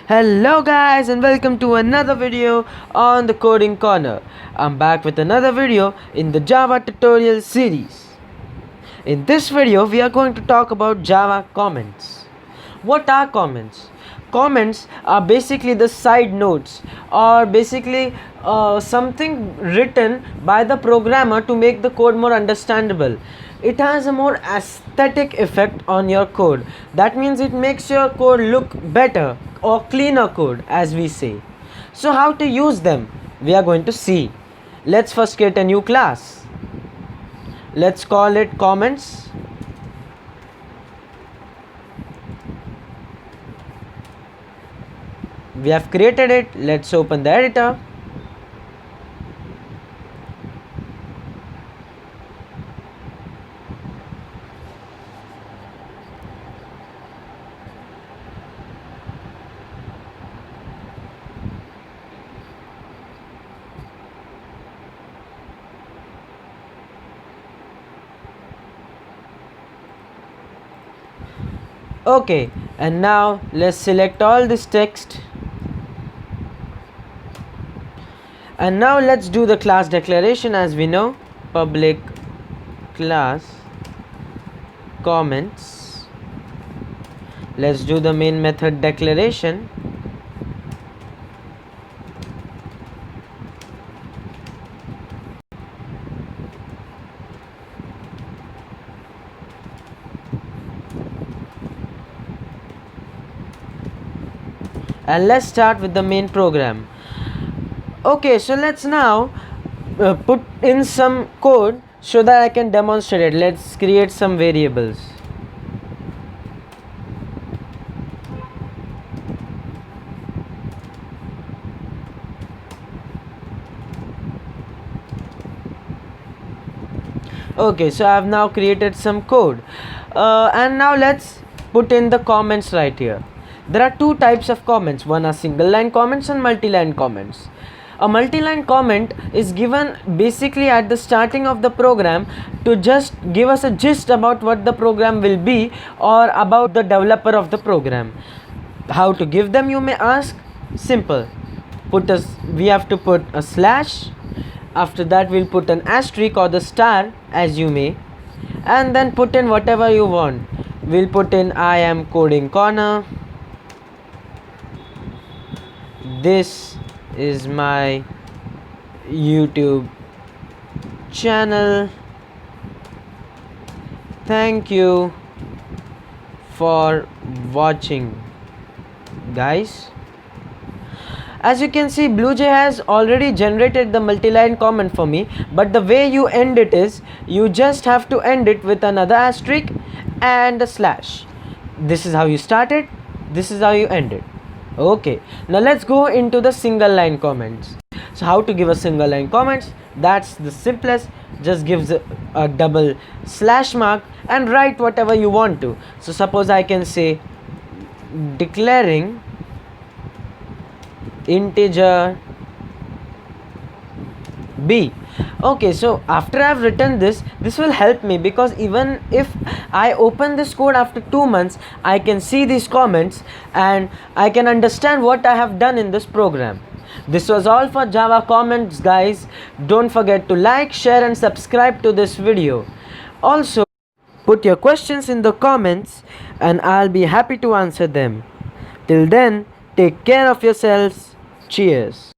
Hello guys and welcome to another video on the coding corner. I'm back with another video in the Java tutorial series. In this video we are going to talk about Java comments. What are comments? Comments are basically the side notes or basically something written by the programmer to make the code more understandable. It has a more aesthetic effect on your code. That means it makes your code look better or cleaner code, as we say. So how to use them? We are going to see. Let's first create a new class. Let's call it comments. We have created it. Let's open the editor. Okay, and now let's select all this text. And now let's do the class declaration. As we know, public class comments. Let's do the main method declaration. And let's start with the main program. Okay, so let's now put in some code so that I can demonstrate it. Let's create some variables. Okay, so I have now created some code and now let's put in the comments right here. There are two types of comments. One are single line comments and multi-line comments. A multi-line comment is given basically at the starting of the program to just give us a gist about what the program will be or about the developer of the program. How to give them, you may ask? Simple. We have to put a slash. After that we'll put an asterisk or the star, as you may, and then put in whatever you want. We'll put in I am coding corner. This is my YouTube channel. Thank you for watching, guys. As you can see, BlueJ has already generated the multi-line comment for me, but the way you end it is you just have to end it with another asterisk and a slash. This is how you start it, this is how you end it. Okay, now let's go into the single line comments. So how to give a single line comments? That's the simplest. Just gives a double slash mark and write whatever you want to. So suppose I can say declaring integer b. Okay, so after I've written this will help me, because even if I open this code after 2 months, I can see these comments and I can understand what I have done in this program. This was all for Java comments, guys. Don't forget to like, share and subscribe to this video. Also, put your questions in the comments and I'll be happy to answer them. Till then, take care of yourselves. Cheers.